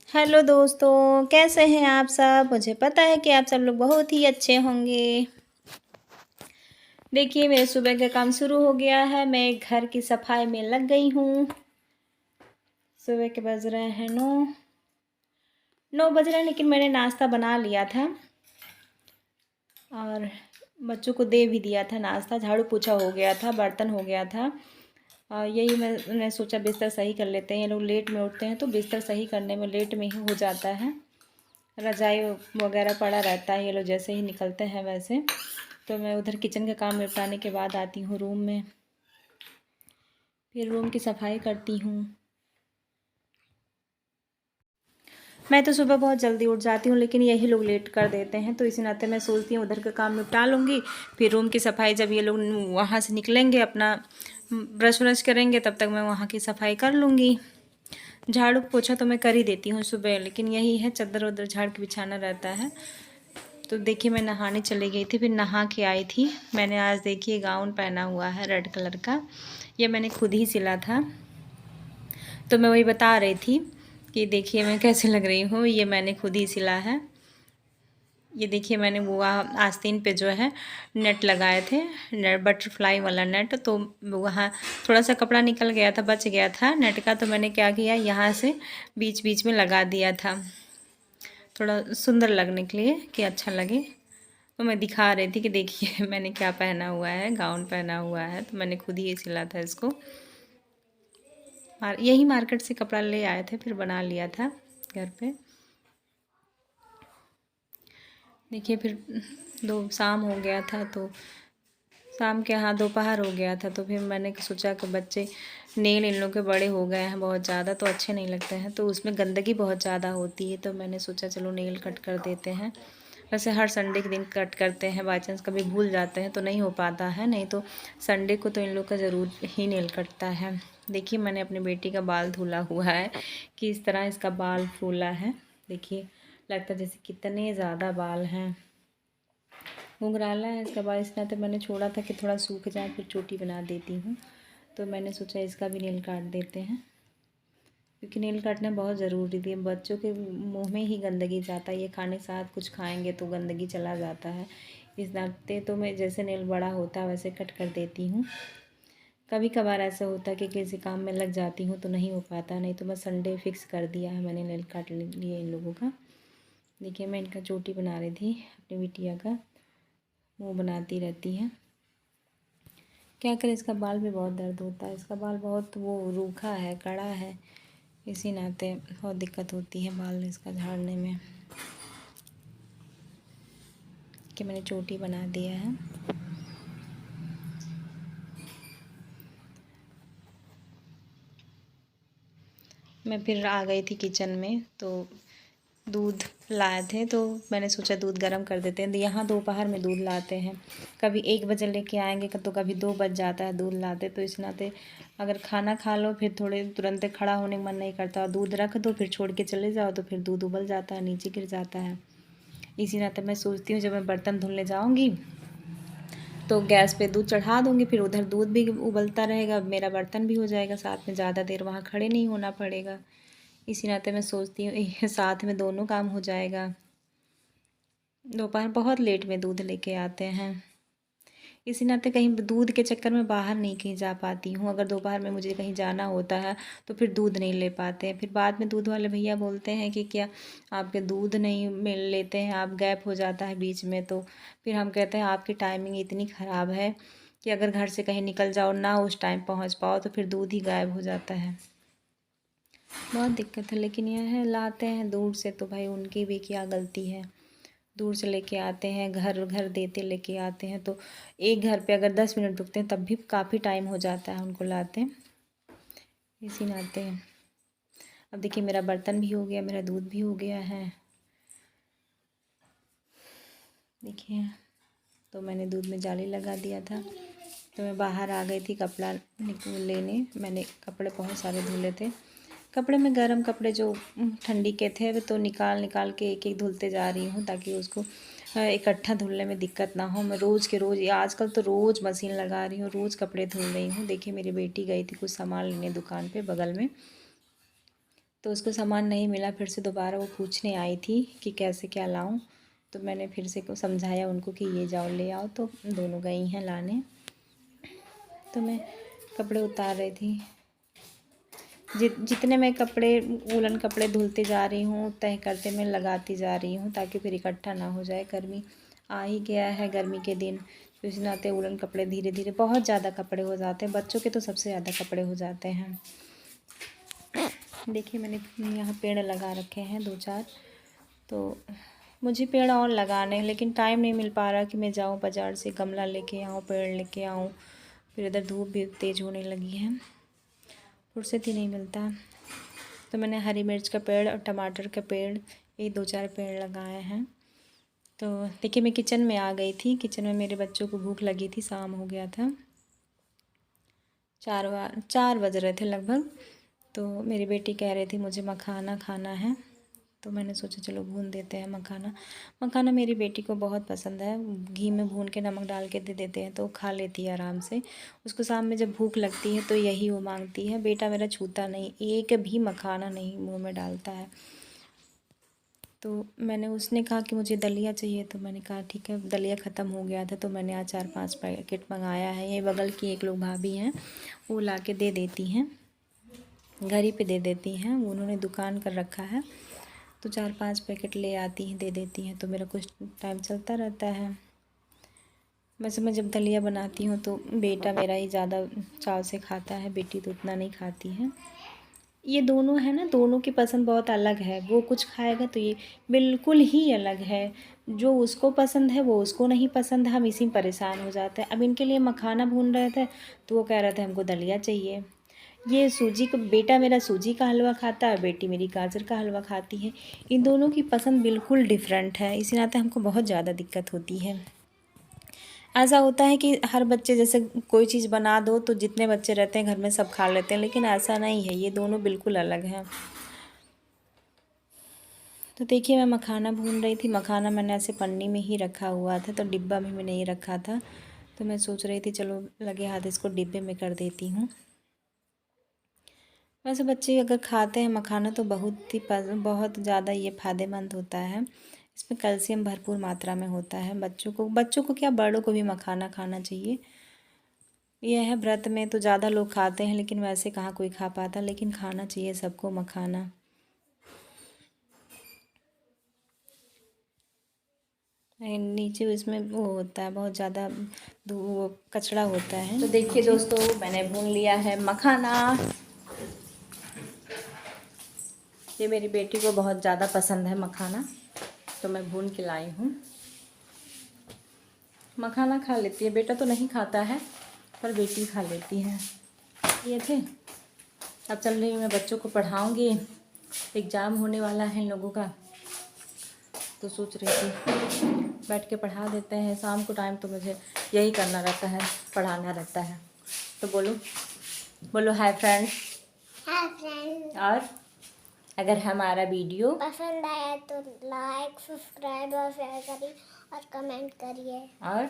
Hello दोस्तों, कैसे हैं आप सब? मुझे पता है कि आप सब लोग बहुत ही अच्छे होंगे। देखिए मेरे सुबह का काम शुरू हो गया है। मैं घर की सफाई में लग गई हूँ। सुबह के बज रहे हैं 9 बज रहे हैं, लेकिन मैंने नाश्ता बना लिया था और बच्चों को दे भी दिया था नाश्ता। झाड़ू पोछा हो गया था, बर्तन हो गया था और यही मैंने सोचा बिस्तर सही कर लेते हैं। ये लोग लेट में उठते हैं तो बिस्तर सही करने में लेट में ही हो जाता है। रज़ाई वगैरह पड़ा रहता है, ये लोग जैसे ही निकलते हैं वैसे। तो मैं उधर किचन का काम निपटाने के बाद आती हूँ रूम में, फिर रूम की सफाई करती हूँ। मैं तो सुबह बहुत जल्दी उठ जाती हूँ, लेकिन यही लोग लेट कर देते हैं, तो इसी नाते मैं सोचती हूँ उधर का काम निपटा लूँगी। फिर रूम की सफाई जब ये लोग वहाँ से निकलेंगे, अपना ब्रश व्रश करेंगे, तब तक मैं वहाँ की सफाई कर लूँगी। झाड़ू पोछा तो मैं कर ही देती हूँ सुबह, लेकिन यही है चद्दर वद्दर झाड़ के बिछाना रहता है। तो देखिए मैं नहाने चली गई थी, फिर नहा के आई थी। मैंने आज देखिए गाउन पहना हुआ है रेड कलर का, ये मैंने खुद ही सिला था। तो मैं वही बता रही थी कि देखिए मैं कैसे लग रही हूँ, ये मैंने खुद ही सिला है। ये देखिए मैंने वो आस्तीन पे जो है नेट लगाए थे, नेट बटरफ्लाई वाला नेट। तो वहाँ थोड़ा सा कपड़ा निकल गया था, बच गया था नेट का, तो मैंने क्या किया यहाँ से बीच बीच में लगा दिया था, थोड़ा सुंदर लगने के लिए कि अच्छा लगे। तो मैं दिखा रही थी कि देखिए मैंने क्या पहना हुआ है, गाउन पहना हुआ है। तो मैंने खुद ही सिला था इसको, और यही मार्केट से कपड़ा ले आए थे, फिर बना लिया था घर पे। देखिए फिर शाम हो गया था, तो शाम के दोपहर हो गया था। तो फिर मैंने सोचा कि बच्चे नेल इन लोग के बड़े हो गए हैं बहुत ज़्यादा, तो अच्छे नहीं लगते हैं, तो उसमें गंदगी बहुत ज़्यादा होती है। तो मैंने सोचा चलो नेल कट कर देते हैं। वैसे हर संडे के दिन कट करते हैं, बाई चांस कभी भूल जाते हैं तो नहीं हो पाता है, नहीं तो संडे को तो इन लोग का ज़रूर ही नेल कटता है। देखिए मैंने अपनी बेटी का बाल धुला हुआ है कि इस तरह इसका बाल फूला है। देखिए लगता है जैसे कितने ज़्यादा बाल हैं। घुंघराला है इसका बाल, इस नाते मैंने छोड़ा था कि थोड़ा सूख जाए फिर चोटी बना देती हूँ। तो मैंने सोचा इसका भी नेल काट देते हैं, क्योंकि नेल काटना बहुत ज़रूरी थी। बच्चों के मुंह में ही गंदगी जाता है, ये खाने के साथ कुछ खाएंगे तो गंदगी चला जाता है। इस नाते तो मैं जैसे नेल बड़ा होता है वैसे कट कर देती हूँ। कभी कभार ऐसा होता है कि किसी काम में लग जाती हूँ तो नहीं हो पाता, नहीं तो मैं संडे फिक्स कर दिया है मैंने नेल काट लिए इन लोगों का। देखिए मैं इनका चोटी बना रही थी, अपनी बिटिया का मुँह बनाती रहती है। क्या करें, इसका बाल भी बहुत दर्द होता है, इसका बाल बहुत वो रूखा है, कड़ा है, इसी नाते बहुत दिक्कत होती है बाल इसका झाड़ने में। कि मैंने चोटी बना दिया है। मैं फिर आ गई थी किचन में, तो दूध लाए थे, तो मैंने सोचा दूध गर्म कर देते हैं। यहाँ दोपहर में दूध लाते हैं, कभी 1 बजे लेके आएंगे तो कभी 2 बज जाता है दूध लाते। तो इस नाते अगर खाना खा लो फिर थोड़े तुरंत खड़ा होने का मन नहीं करता, और दूध रख दो फिर छोड़ के चले जाओ तो फिर दूध उबल जाता है, नीचे गिर जाता है। इसी नाते मैं सोचती हूँ जब मैं बर्तन धुलने जाऊँगी तो गैस पे दूध चढ़ा दूँगी, फिर उधर दूध भी उबलता रहेगा, मेरा बर्तन भी हो जाएगा, साथ में ज़्यादा देर वहाँ खड़े नहीं होना पड़ेगा। इसी नाते मैं सोचती हूँ साथ में दोनों काम हो जाएगा। दोपहर बहुत लेट में दूध लेके आते हैं, इसी नाते कहीं दूध के चक्कर में बाहर नहीं कहीं जा पाती हूँ। अगर दोपहर में मुझे कहीं जाना होता है तो फिर दूध नहीं ले पाते हैं। फिर बाद में दूध वाले भैया बोलते हैं कि क्या आपके दूध नहीं मिल लेते हैं, आप गैप हो जाता है बीच में। तो फिर हम कहते हैं आपकी टाइमिंग इतनी ख़राब है कि अगर घर से कहीं निकल जाओ ना उस टाइम पहुँच पाओ तो फिर दूध ही गायब हो जाता है। बहुत दिक्कत है, लेकिन यह है लाते हैं दूर से तो भाई उनकी भी क्या गलती है। दूर से लेके आते हैं, घर घर देते लेके आते हैं, तो एक घर पे अगर 10 मिनट रुकते हैं तब भी काफ़ी टाइम हो जाता है उनको लाते, इसी नाते। अब देखिए मेरा बर्तन भी हो गया, मेरा दूध भी हो गया है। देखिए तो मैंने दूध में जाली लगा दिया था, तो मैं बाहर आ गई थी कपड़ा लेने। मैंने कपड़े बहुत सारे धुले थे, कपड़े में गर्म कपड़े जो ठंडी के थे तो निकाल निकाल के एक एक धुलते जा रही हूँ, ताकि उसको इकट्ठा धुलने में दिक्कत ना हो। मैं रोज़ के रोज़, आजकल तो रोज़ मशीन लगा रही हूँ, रोज़ कपड़े धुल रही हूँ। देखिए मेरी बेटी गई थी कुछ सामान लेने दुकान पे बगल में, तो उसको सामान नहीं मिला, फिर से दोबारा वो पूछने आई थी कि कैसे क्या लाऊं। तो मैंने फिर से समझाया उनको कि ये जाओ ले आओ, तो दोनों गई हैं लाने। तो मैं कपड़े उतार रही थी। जितने मैं कपड़े वूलन कपड़े धुलते जा रही हूँ, तय करते मैं लगाती जा रही हूँ ताकि फिर इकट्ठा ना हो जाए। गर्मी आ ही गया है, गर्मी के दिन, तो इस नाते वूलन कपड़े धीरे धीरे बहुत ज़्यादा कपड़े हो जाते हैं। बच्चों के तो सबसे ज़्यादा कपड़े हो जाते हैं। देखिए मैंने यहाँ पेड़ लगा रखे हैं 2-4, तो मुझे पेड़ और लगाने हैं, लेकिन टाइम नहीं मिल पा रहा कि मैं जाऊँ बाज़ार से गमला लेके आऊँ, पेड़ लेके आऊँ। फिर इधर धूप भी तेज़ होने लगी है, फुर्सत ही नहीं मिलता। तो मैंने हरी मिर्च का पेड़ और टमाटर का पेड़, ये 2-4 पेड़ लगाए हैं। तो देखिए मैं किचन में आ गई थी। किचन में मेरे बच्चों को भूख लगी थी, शाम हो गया था, 4 बज रहे थे लगभग। तो मेरी बेटी कह रही थी मुझे मखाना खाना है, तो मैंने सोचा चलो भून देते हैं मखाना। मखाना मेरी बेटी को बहुत पसंद है, घी में भून के नमक डाल के दे देते हैं तो वो खा लेती है आराम से। उसको शाम में जब भूख लगती है तो यही वो मांगती है। बेटा मेरा छूता नहीं, एक भी मखाना नहीं मुंह में डालता है। तो मैंने उसने कहा कि मुझे दलिया चाहिए, तो मैंने कहा ठीक है। दलिया ख़त्म हो गया था तो मैंने आज 4-5 पैकेट मंगाया है। ये बगल की एक लोग भाभी हैं, वो ला के दे देती हैं, घर ही पे दे देती हैं। उन्होंने दुकान कर रखा है, तो 4-5 पैकेट ले आती हैं, दे देती हैं, तो मेरा कुछ टाइम चलता रहता है। वैसे मैं जब दलिया बनाती हूँ तो बेटा मेरा ही ज़्यादा चाव से खाता है, बेटी तो उतना नहीं खाती है। ये दोनों है ना, दोनों की पसंद बहुत अलग है। वो कुछ खाएगा तो ये बिल्कुल ही अलग है। जो उसको पसंद है वो उसको नहीं पसंद है, हम इसी में परेशान हो जाते हैं। अब इनके लिए मखाना भून रहे थे तो वो कह रहे थे हमको दलिया चाहिए। ये सूजी का, बेटा मेरा सूजी का हलवा खाता है, बेटी मेरी गाजर का हलवा खाती है। इन दोनों की पसंद बिल्कुल डिफरेंट है, इसी नाते हमको बहुत ज़्यादा दिक्कत होती है। ऐसा होता है कि हर बच्चे, जैसे कोई चीज़ बना दो तो जितने बच्चे रहते हैं घर में सब खा लेते हैं, लेकिन ऐसा नहीं है, ये दोनों बिल्कुल अलग हैं। तो देखिए मैं मखाना भून रही थी। मखाना मैंने ऐसे पन्नी में ही रखा हुआ था, तो डिब्बा में नहीं रखा था। तो मैं सोच रही थी चलो लगे हाथ इसको डिब्बे में कर देती हूँ। वैसे बच्चे अगर खाते हैं मखाना तो बहुत ज़्यादा ये फ़ायदेमंद होता है। इसमें कैल्शियम भरपूर मात्रा में होता है। बच्चों को क्या, बड़ों को भी मखाना खाना चाहिए। यह है व्रत में तो ज़्यादा लोग खाते हैं, लेकिन वैसे कहाँ कोई खा पाता, लेकिन खाना चाहिए सबको मखाना। नीचे इसमें वो होता है बहुत ज़्यादा, वो कचरा होता है। तो देखिए दोस्तों मैंने भून लिया है मखाना। ये मेरी बेटी को बहुत ज़्यादा पसंद है मखाना, तो मैं भून के लाई हूँ। मखाना खा लेती है, बेटा तो नहीं खाता है, पर बेटी खा लेती है। ये थे। अब चल रही हूँ मैं, बच्चों को पढ़ाऊँगी, एग्ज़ाम होने वाला है इन लोगों का, तो सोच रही थी बैठ के पढ़ा देते हैं। शाम को टाइम तो मुझे यही करना रहता है, पढ़ाना रहता है। तो बोलो हाय फ्रेंड्स। Hi friends. और अगर हमारा वीडियो पसंद आया तो लाइक, सब्सक्राइब और शेयर करिए और कमेंट करिए। और